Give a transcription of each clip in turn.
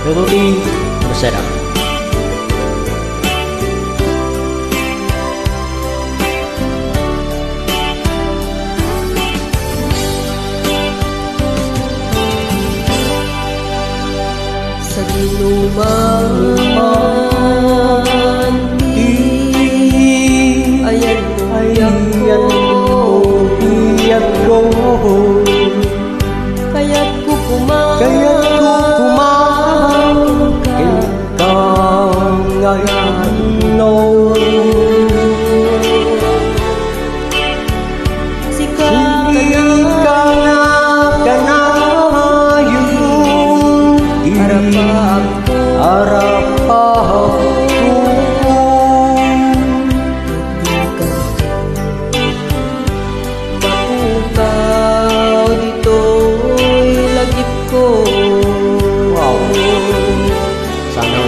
Melodi Bersarang. Sa dinuman ayan mo biyak ko, kaya't ko kumakain ka ngayon. Sika ka na harap ako mapukaw dito'y lagip ko. Wow, sana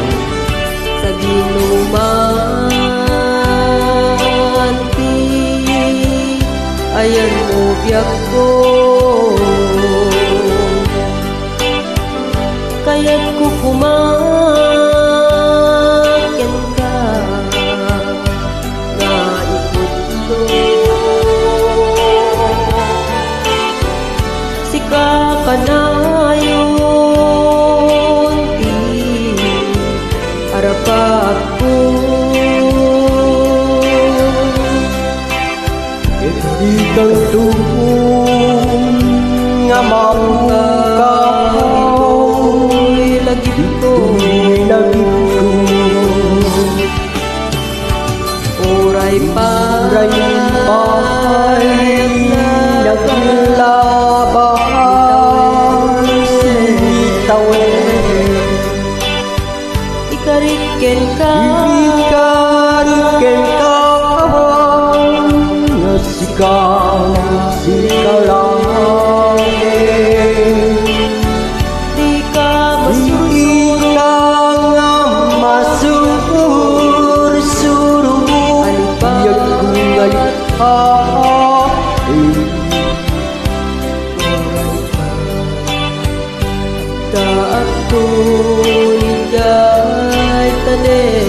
Sa dinuman ayan mo biyak ko, kaya't ko kumakin ka na ikuto. Sika ka na yun harap ako, di kang tuhong nga mapukaw lagip ko. Oray pa'y naglaban sitawin, ikariken ka nga sika langit. di ka Masursuro alipay daat ko ligay tanin.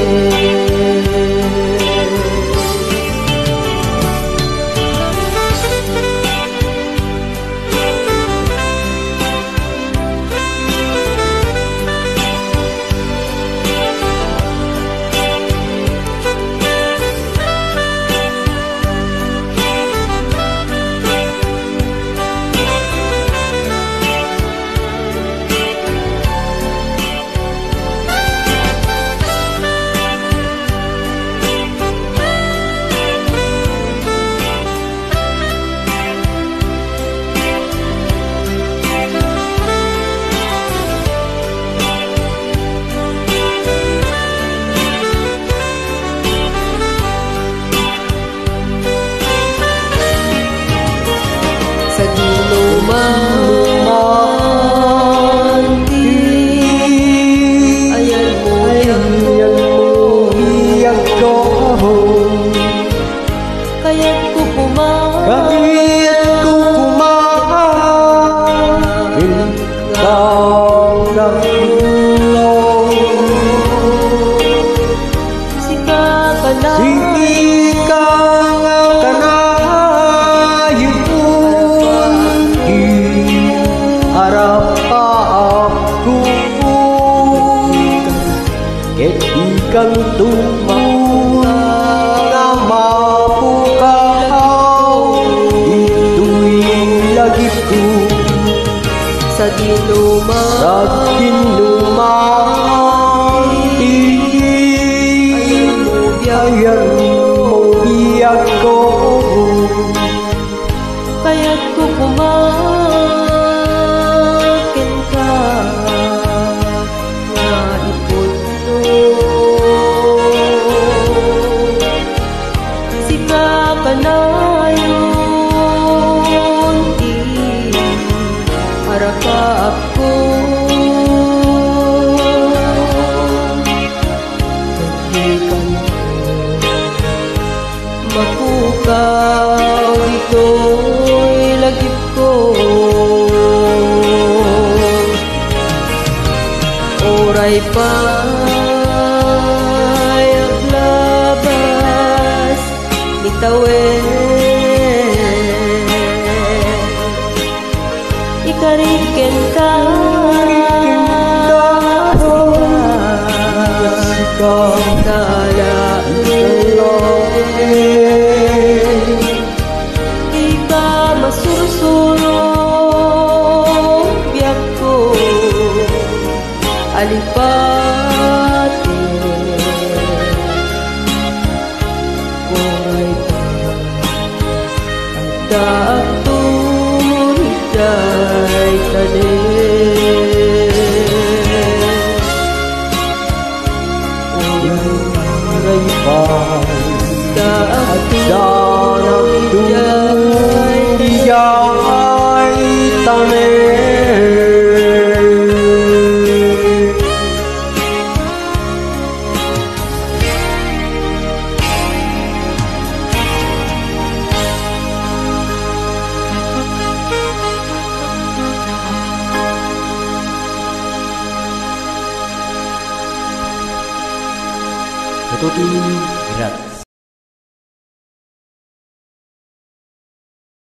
Sa dinuman ayan mo biyak ko, kaya't ko kumain ka ng sika ka na harap ako, ket ikang tumang nga mapukaw ito'y lagip ko. sa dinuman ayan mo biyak ko, kaya't ko kumakin ka nga ikuto. Sika ka na yun harap ako, Oray pa'y aglabas Nitawin Ikariken ka Kala Di ka masursurong biyak ko Alipate Oray pa Ang daak tuliday tanin Oray pa Daak Daak tuliday tanin Tututi Gerak